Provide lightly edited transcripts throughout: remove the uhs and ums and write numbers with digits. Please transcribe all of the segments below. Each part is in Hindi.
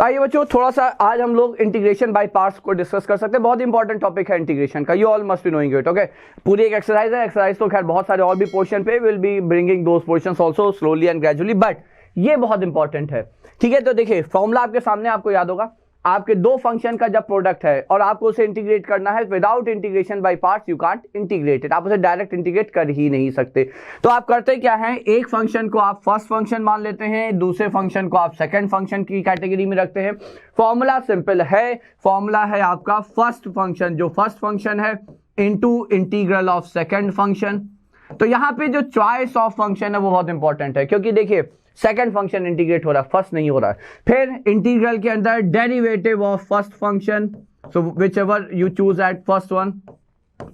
तो आइए बच्चों थोड़ा सा आज हम लोग इंटीग्रेशन बाय पार्ट्स को डिस्कस कर सकते हैं। बहुत इंपॉर्टेंट टॉपिक है इंटीग्रेशन का, you all must be knowing it. Okay, पूरी एक एक्सरसाइज है। एक्सरसाइज तो खैर बहुत सारे और भी पोर्शन पे will be bringing those portions also slowly and gradually, but ये बहुत इंपॉर्टेंट है। ठीक है, तो देखिए फॉर्मूला आपके सामने, आपको याद होगा आपके दो फंक्शन का जब प्रोडक्ट है और आपको उसे इंटीग्रेट करना है, without integration by parts you can't integrate it, आप उसे डायरेक्ट इंटीग्रेट कर ही नहीं सकते। तो आप करते क्या है, एक फंक्शन को आप फर्स्ट फंक्शन मान लेते हैं, दूसरे फंक्शन को आप सेकंड फंक्शन की कैटेगरी में रखते हैं। फॉर्मूला सिंपल है, फॉर्मूला है आपका फर्स्ट फंक्शन, जो फर्स्ट फंक्शन है into integral of second function. तो यहां पे जो चॉइस ऑफ फंक्शन है वो बहुत इंपॉर्टेंट है, क्योंकि देखिए सेकंड फंक्शन इंटीग्रेट हो रहा है, फर्स्ट नहीं हो रहा है। फिर इंटीग्रल के अंदर derivative of first function, so which ever you choose at first one,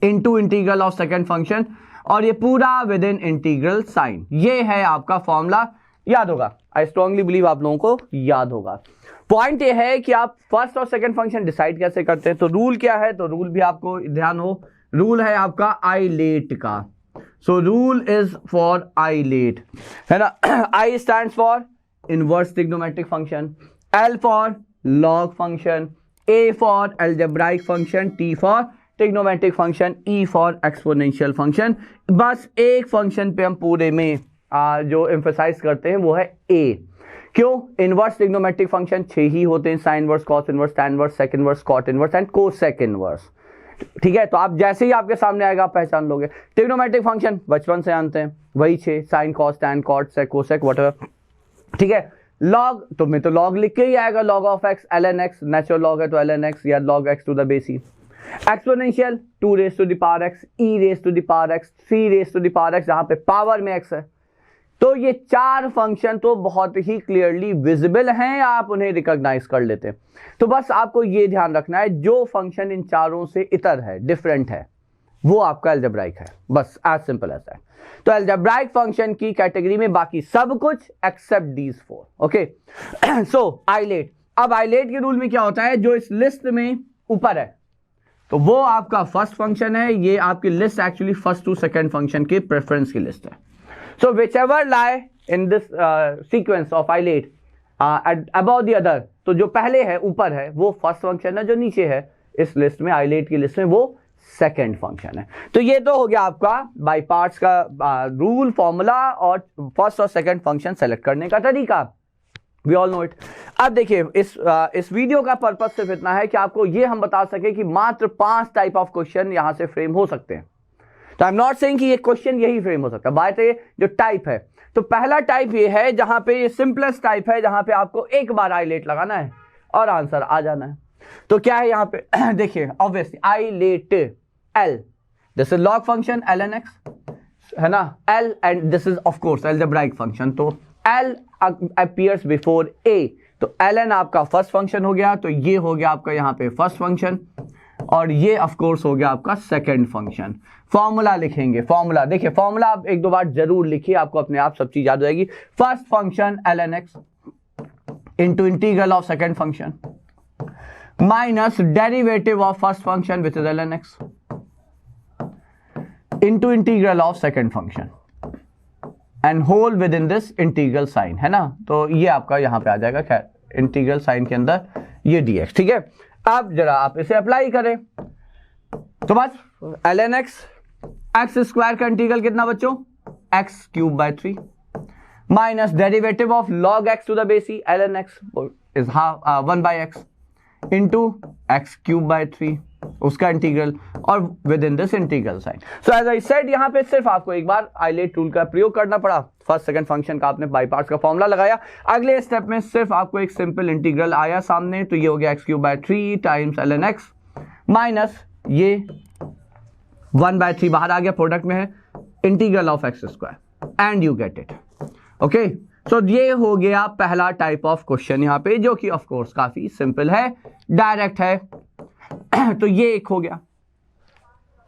into integral of second function, और ये पूरा विद इन इंटीग्रल साइन। ये है आपका फॉर्मूला, याद होगा। आई स्ट्रांगली बिलीव आप लोगों को याद होगा। पॉइंट ये है कि आप फर्स्ट और सेकंड फंक्शन डिसाइड कैसे करते हैं। तो रूल क्या है, तो रूल भी आपको ध्यान हो, रूल है आपका आइलेट का। So rule is for isolate, है ना। I stands for inverse trigonometric function, L for log function, A for algebraic function, T for trigonometric function, E for exponential function। बस एक फंक्शन पे हम पूरे में जो एम्फेसाइज करते हैं वो है A। क्यों? इनवर्स ट्रिग्नोमेट्रिक फंक्शन 6 ही होते हैं, sine inverse, cos inverse, tan inverse, sec inverse, cot inverse and cosec inverse. ठीक है, तो आप जैसे ही आपके सामने आएगा आप पहचान लोगे। ट्रिग्नोमेट्रिक फंक्शन बचपन से जानते हैं, वही 6, साइन, कॉस, टैन, कॉट, सेक, कोसेक, व्हाटएवर। ठीक है, लॉग तो मैं तो लॉग लिख के ही आएगा, log of x, ln x, natural log है तो ln x या log x to the base e. Exponential 2 raise to the power x, e raise to the power x, 3 raise to the power x, जहां पे पावर में x है। तो ये 4 फंक्शन तो बहुत ही क्लियरली विजिबल हैं, आप उन्हें रिकॉग्नाइज कर लेते हैं। तो बस आपको ये ध्यान रखना है, जो फंक्शन इन चारों से इतर है, डिफरेंट है, वो आपका अलजेब्राइक है, बस एज सिंपल एज दैट। तो अलजेब्राइक फंक्शन की कैटेगरी में बाकी सब कुछ except these 4। Okay, so ILATE. अब आइलेट के रूल में क्या होता है, जो इस लिस्ट में ऊपर है तो वो आपका फर्स्ट फंक्शन है। ये आपकी list actually first to second function की प्रेफरेंस की लिस्ट है। So whichever lie in this sequence of isolate above the other, तो जो पहले है ऊपर है वो फर्स्ट फंक्शन है, जो नीचे है इस लिस्ट में, आइलेट की लिस्ट में, वो सेकंड फंक्शन है। तो ये तो हो गया आपका बाय पार्ट्स का रूल, फॉर्मूला और फर्स्ट और सेकंड फंक्शन सेलेक्ट करने का तरीका। We all know it. अब देखिए इस वीडियो का पर्पस सिर्फ इतना है कि आपको ये हम बता सके कि मात्र 5 टाइप ऑफ क्वेश्चन यहां से फ्रेम हो सकते हैं। तो आई एम नॉट सेइंग कि ये क्वेश्चन यही फ्रेम हो सकता है, बात है जो टाइप है। तो पहला टाइप ये है जहां पे ये सिंपलेस्ट टाइप है, जहां पे आपको एक बार आइलेट लगाना है और आंसर आ जाना है। तो क्या है यहां पे देखिए, obviously ILATE L, this is log function ln x, है ना, L, and this is of course algebraic function. तो एल अपीयर्स बिफोर ए, तो ln आपका फर्स्ट फंक्शन हो गया, तो ये हो गया आपका यहां पे फर्स्ट फंक्शन, और ये ऑफ कोर्स हो गया आपका सेकंड फंक्शन। फॉर्मूला लिखेंगे, फॉर्मूला देखिए, फॉर्मूला आप एक दो बार जरूर लिखिए, आपको अपने आप सब चीज याद हो जाएगी। First function ln x into integral of second function minus derivative of first function which is ln x into integral of second function and whole within this integral sign, है ना। तो ये आपका यहां पे आ जाएगा, खैर इंटीग्रल साइन के अंदर ये dx। ठीक है, अब जरा आप इसे अप्लाई करें तो बस ln x, एक्स स्क्वायर का इंटीग्रल कितना बच्चों, x cube by 3 minus derivative of log x to the base e, ln x is 1 by x into x cube by 3 उसका इंटीग्रल, और within this integral sign. So as I said, यहां पे सिर्फ आपको एक बार आइलेट रूल का प्रयोग करना पड़ा। फर्स्ट सेकंड फंक्शन का आपने बाय पार्ट्स का फॉर्मूला लगाया, अगले स्टेप में सिर्फ आपको एक सिंपल इंटीग्रल आया सामने, तो ये हो गया x cube by 3 times ln x minus ये 1 बाय 3 बाहर आ गया, प्रोडक्ट में है, integral of x square, and you get it. Okay, so ये हो गया पहला टाइप ऑफ क्वेश्चन यहां पे, जो कि ऑफ कोर्स काफी सिंपल है, डायरेक्ट है। तो ये एक हो गया।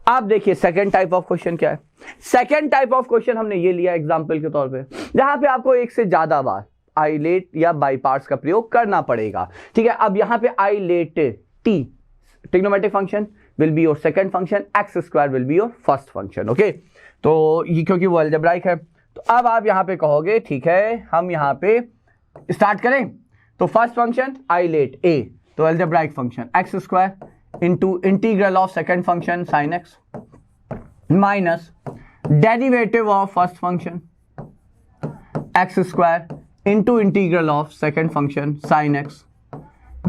अब देखिए सेकंड टाइप ऑफ क्वेश्चन क्या है। सेकंड टाइप ऑफ क्वेश्चन हमने ये लिया एग्जांपल के तौर पे, जहां पे आपको एक से ज्यादा बार आइलेट या बाय पार्ट्स का प्रयोग करना पड़ेगा। ठीक है, अब यहां पे ILATE T, trigonometric function will be your second function, x square will be your first function। Okay, तो ये क्योंकि वो अलजेब्राइक है, तो अब आप यहां पे कहोगे ठीक है हम यहां पे स्टार्ट करें। तो फर्स्ट फंक्शन आई लेट ए, तो algebraic function x square into integral of second function sine x minus derivative of first function x square into integral of second function sine x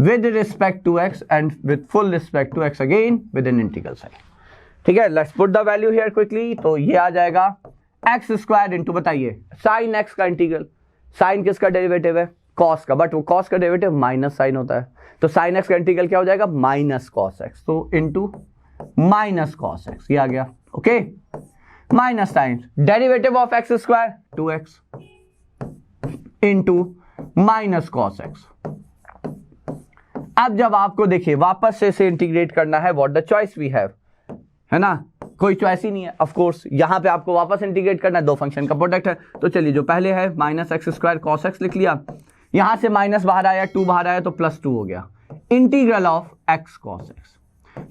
with respect to x and with full respect to x again with an integral sign. ठीक है, let's put the value here quickly. तो ये आ जाएगा x स्क्वायर इंटू, बताइए, साइन x का इंटीग्रल, साइन किसका डेरिवेटिव है, cos का, बट वो cos का डेरिवेटिव माइनस साइन होता है, तो साइन x का इंटीग्रल क्या हो जाएगा, माइनस cos x, तो इंटू माइनस cos x, ये आ गया, okay, minus times derivative of x square 2x into minus cos x. अब जब आपको देखिए वापस से इसे इंटीग्रेट करना है, what the choice we have, है ना, कोई चॉइस ही नहीं है. ऑफ कोर्स यहां पे आपको वापस इंटीग्रेट करना है, दो फंक्शन का प्रोडक्ट है, तो चलिए जो पहले है minus x square cos x लिख लिया, यहां से माइनस बाहर आया, 2 बाहर आया तो प्लस 2 हो गया, integral of x cos x.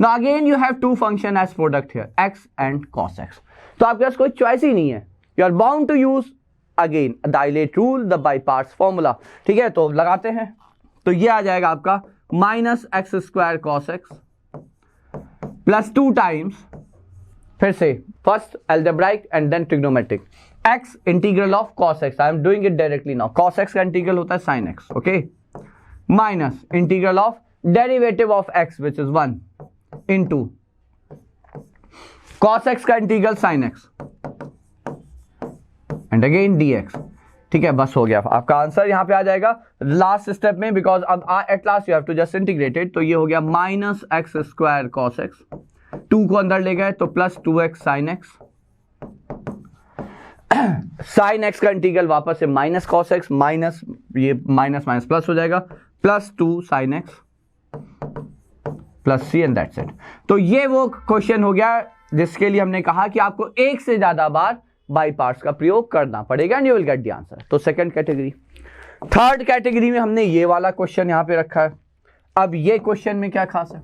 Now again you have two function as product here, x and cos x, तो आपके पास कोई चॉइस ही नहीं है, you are bound to use again the ILATE rule, the by parts formula. ठीक है, तो लगाते हैं, तो ये आ जाएगा आपका minus x square cos x plus 2 times, फिर से first algebraic and then trigonometric, x integral of cos x, I am doing it directly now, cos x का इंटीग्रल होता है sine x, okay, minus integral of derivative of x which is 1 into cos x का integral sine x and again dx. ठीक है, बस हो गया, आपका आंसर यहां पे आ जाएगा लास्ट स्टेप में, बिकॉज अब at last you have to just integrated. तो ये हो गया minus x square cos x, 2 को अंदर ले गए तो plus 2x sine x, sine x का इंटीग्रल वापस से माइनस कॉस एक्स, माइनस ये माइनस माइनस प्लस हो जाएगा, plus 2 sine x plus c and that's it. तो ये वो क्वेश्चन हो गया जिसके लिए हमने कहा कि आपको एक से ज्यादा बार बाई पार्ट्स का प्रयोग करना पड़ेगा and you will get the answer. तो सेकंड कैटेगरी. थर्ड कैटेगरी में हमने ये वाला क्वेश्चन यहां पे रखा है. अब ये क्वेश्चन में क्या खास है,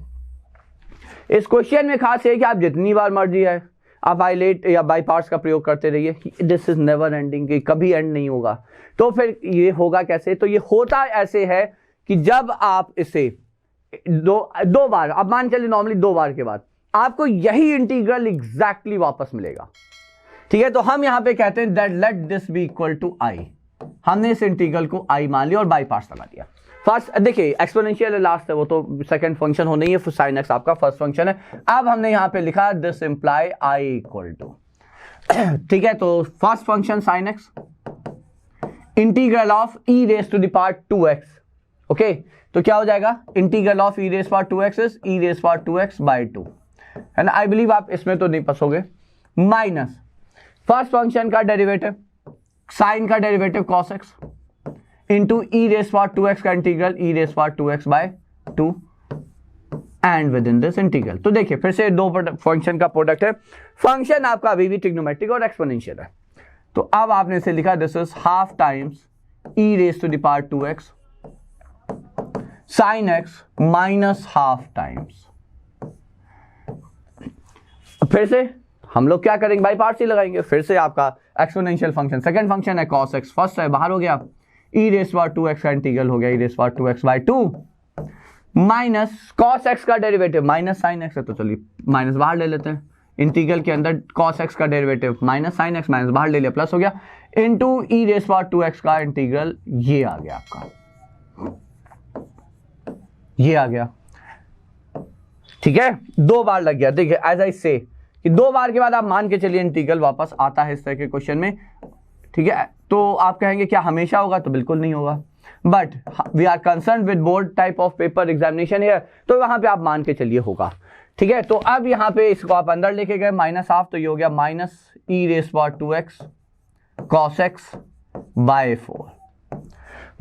इस क्वेश्चन में खास है कि आप जितनी बार मर्जी है आप आइलेट या बाई पार्ट्स का प्रयोग करते रहिए, दिस इज नेवर एंडिंग, कि कभी एंड नहीं होगा. तो फिर ये होगा कैसे, तो ये होता ऐसे है कि जब आप इसे दो बार, अब मान चलिए नॉर्मली 2 बार के बाद आपको यही इंटीग्रल एग्जैक्टली वापस मिलेगा. ठीक है, तो हम यहां पे कहते हैं that let this be equal to I, हमने इस इंटीग्रल को आई मान लिया और बाई पार्ट्स लगा दिया. फर्स्ट देखिए एक्सपोनेंशियल लास्ट है, वो तो सेकंड फंक्शन होना ही है, साइन एक्स आपका फर्स्ट फंक्शन है. अब हमने यहां पे लिखा this imply I equal to, ठीक है, तो first function sine x integral of e raise to the power 2x, okay, तो क्या हो जाएगा, integral of e raise power 2x is e raise power 2x by 2, है ना. आई बिलीव आप इसमें तो नहीं फंसोगे. माइनस फर्स्ट फंक्शन का डेरिवेटिव, साइन का derivative cos x into e raise power 2x का integral e raise power 2x by 2 and within this integral. तो देखिए फिर से 2 फंक्शन का प्रोडक्ट है, फंक्शन आपका अभी भी ट्रिग्नोमेट्रिक और एक्सपोनेंशियल है. तो अब आपने इसे लिखा this is half times e raise to the power 2x sine x minus half times. फिर से हम लोग क्या करेंगे, बाई पार्ट्स ही लगाएंगे. फिर से आपका एक्सपोनेंशियल फंक्शन, सेकंड फंक्शन है cos x, फर्स्ट है बाहर हो गया, ई रेज पावर 2x का इंटीग्रल हो गया e raise power 2x by 2 minus cos x का डेरिवेटिव माइनस साइन x है, तो चलिए माइनस बाहर ले लेते हैं. इंटीग्रल के अंदर cos x का derivative minus sine x, minus बाहर ले लिया, प्लस हो गया, into e raise power 2x का इंटीग्रल, ये आ गया आपका, ये आ गया. ठीक है, 2 बार लग गया. देखिए एज आई से कि 2 बार के बाद आप मान के चलिए इंटीग्रल वापस आता है इस तरह के क्वेश्चन में. ठीक है, तो आप कहेंगे क्या हमेशा होगा, तो बिल्कुल नहीं होगा, but we are concern with board type of paper examination है, तो वहां पे आप मान के चलिए होगा. ठीक है, तो अब यहां पे इसको आप अंदर लेके गए माइनस हाफ, तो ये हो गया minus e raise power 2x cos x by 4,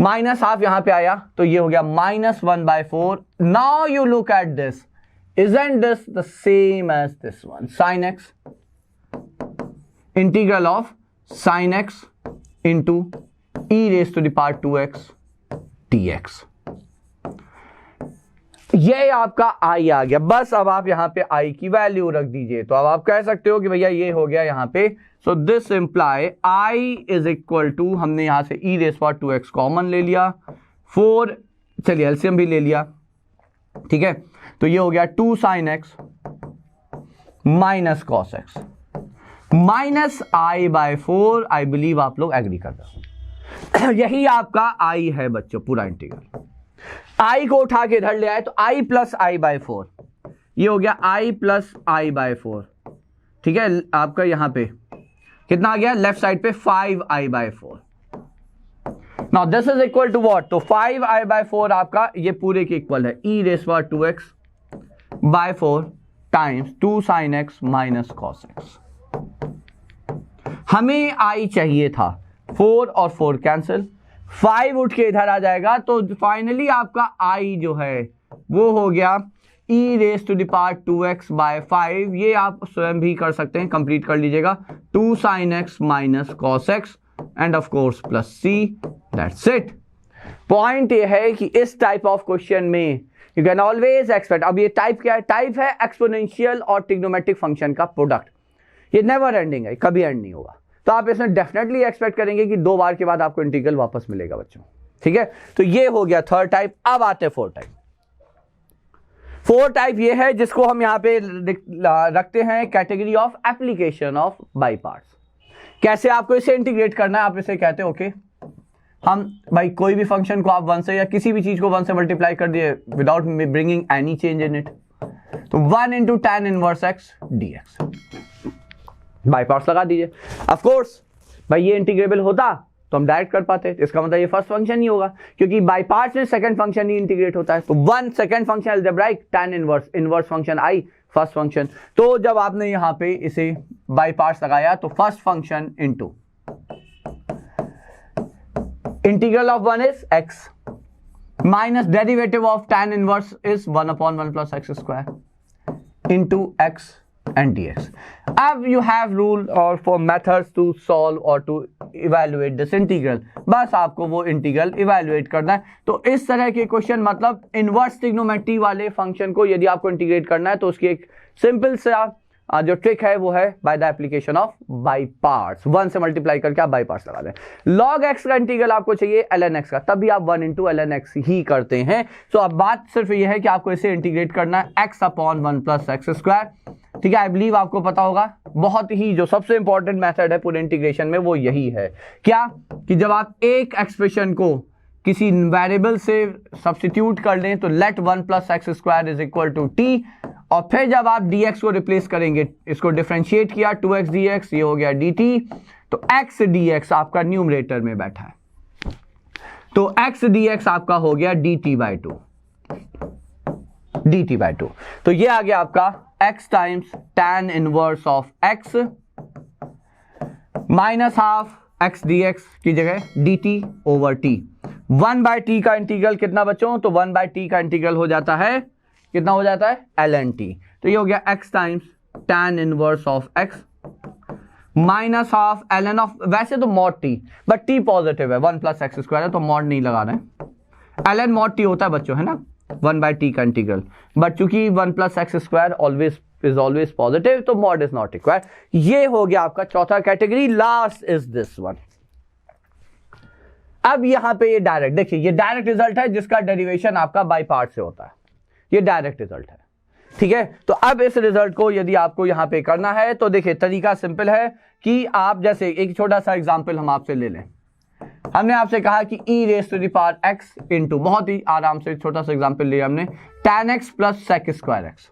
minus half यहां पे आया तो ये हो गया minus 1/4. Now you look at this, isn't this the same as this one, sin x integral of sin x into e raised to the power 2x dx. ये आपका i आ गया. बस अब आप यहां पे i की वैल्यू रख दीजिए, तो अब आप कह सकते हो कि भैया ये हो गया यहां पे. So this imply i is equal to, हमने यहां से e raise power 2x common ले लिया, 4 चलिए एलसीएम भी ले लिया, ठीक है। तो ये हो गया 2 sin x minus cos x minus I by 4। I believe आप लोग एग्री कर रहे हो। यही आपका आई है बच्चों, पूरा इंटीग्रल। आई को उठा के इधर ले आए तो आई प्लस आई बाय 4, ये हो गया आई प्लस आई बाय 4, ठीक है। आपका यहां पे कितना आ गया लेफ्ट साइड पे 5i by 4। Now this is equal to what, तो 5i बाय 4 आपका ये पूरे के इक्वल है e raise power 2x by 4 times 2 sin x minus cos x। हमें i चाहिए था 4 और 4 कैंसिल, 5 उठ के इधर आ जाएगा, तो फाइनली आपका i जो है वो हो गया e raise to the power 2x by 5। ये आप स्वयं भी कर सकते हैं, कंप्लीट कर लीजिएगा, 2 sin x minus cos x end of course plus c, that's it. Point ये है कि इस टाइप ऑफ क्वेश्चन में यू कैन ऑलवेज एक्सपेक्ट, अब ये टाइप क्या है, टाइप है एक्सपोनेंशियल और ट्रिग्नोमेट्रिक फंक्शन का प्रोडक्ट। ये नेवर एंडिंग है, कभी एंड नहीं होगा, तो आप इसमें डेफिनेटली एक्सपेक्ट करेंगे कि 2 बार के बाद आपको इंटीग्रल वापस मिलेगा बच्चों, ठीक है। तो ये हो गया थर्ड टाइप। अब आते हैं फोर्थ टाइप। फोर्थ टाइप ये है जिसको हम यहां पे रखते हैं category of application of by parts. कैसे आपको इसे इंटीग्रेट करना है, आप इसे कहते हैं ओके हम भाई कोई भी फंक्शन को आप 1 से या किसी भी चीज को 1 से मल्टीप्लाई कर दिए without bringing any change in it, तो 1 into tan inverse x dx by parts लगा दीजिए। ऑफ कोर्स भाई ये इंटीग्रेबल होता तो हम डायरेक्ट कर पाते, इसका मतलब ये फर्स्ट फंक्शन ही होगा, क्योंकि बाई पार्ट्स में सेकंड फंक्शन ही इंटीग्रेट होता है। तो 1 second function algebraic, tan inverse function i first function. तो जब आपने यहां पे इसे बाई पार्ट्स लगाया तो first function into integral of 1 is x minus derivative of tan inverse is 1/1 plus x square into x and dx. अब you have rule or for methods to solve or to evaluate this integral, बस आपको वो इंटीग्रल इवेल्युएट करना है। तो इस तरह के क्वेश्चन, मतलब इनवर्स ट्रिग्नोमेट्री वाले फंक्शन को यदि आपको इंटीग्रेट करना है तो उसकी एक सिंपल सा जो ट्रिक है वो है by the application of by parts. 1 से मल्टीप्लाई करके आप बाई पार्ट्स लगा दें। लॉग एक्स का इंटीग्रल आपको चाहिए ln x का, तब भी आप 1 इंटू ln x ही करते हैं। तो अब बात सिर्फ ये है कि आपको इसे इंटीग्रेट करना है x/1 प्लस एक्स स्क्वायर, ठीक है। आई बिलीव आपको पता होगा, बहुत ही जो सबसे इंपॉर्टेंट मेथड है पूरे इंटीग्रेशन में वो यही है, क्या कि जब आप एक एक्सप्रेशन को किसी वेरिएबल से सब्स्टिट्यूट कर लें तो let 1 plus x square is equal to t, और फिर जब आप dx को रिप्लेस करेंगे, इसको डिफरेंशिएट किया 2x dx, ये हो गया dt, तो x dx आपका न्यूमरेटर में बैठा है, तो x dx आपका हो गया dt बाई 2। तो ये आ गया आपका x times tan inverse of x minus half x dx की जगह dt over t। 1 by t का इंटीग्रल कितना बच्चों, तो 1 बाय टी का इंटीग्रल हो जाता है, कितना हो जाता है ln t। तो ये हो गया x times tan inverse of x minus half ln of, वैसे तो mod t, but t positive है, 1 प्लस एक्स स्क्वायर है तो मॉड नहीं लगा रहे हैं। ln मॉड t होता है बच्चों, है ना, 1 बाय टी का इंटीग्रल, बट चूंकि 1 plus x square always is always positive तो मॉड इज नॉट रिक्वायर्ड। ये हो गया आपका चौथा category. Last is this one. अब यहां पे ये डायरेक्ट, देखिए ये डायरेक्ट रिजल्ट है जिसका डेरिवेशन आपका बाई पार्ट से होता है, ये डायरेक्ट रिजल्ट है, ठीक है। तो अब इस रिजल्ट को यदि आपको यहां पे करना है तो देखिए तरीका सिंपल है कि आप जैसे एक छोटा सा एग्जांपल हम आपसे ले लें। हमने आपसे कहा कि e raise to the power x into, बहुत ही आराम से छोटा सा एग्जांपल लिया हमने, tan x plus sec square x।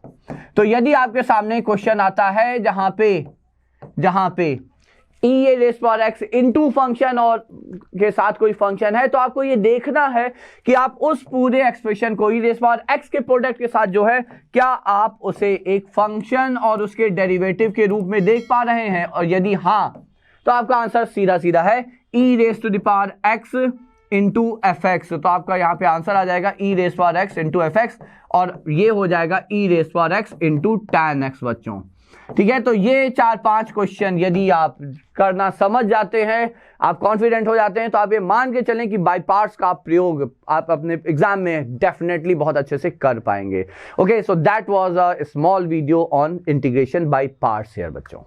तो यदि आपके सामने क्वेश्चन आता है जहां पे e raise power x into function और के साथ कोई फंक्शन है, तो आपको ये देखना है कि आप उस पूरे एक्सप्रेशन को e रेस पावर x के प्रोडक्ट के साथ जो है, क्या आप उसे एक फंक्शन और उसके डेरिवेटिव के रूप में देख पा रहे हैं, और यदि हाँ तो आपका आंसर सीधा सीधा है e raise to the power x into f x. तो आपका यहाँ पे आंसर आ जाएगा e raise power x into f x, और ये हो जाएगा e raise power x into tan x बच्चों, ठीक है। तो ये 4-5 क्वेश्चन यदि आप करना समझ जाते हैं, आप कॉन्फिडेंट हो जाते हैं, तो आप ये मान के चलें कि बाई पार्ट्स का प्रयोग आप अपने एग्जाम में डेफिनेटली बहुत अच्छे से कर पाएंगे। Okay, so that was a small video on integration by parts here बच्चों।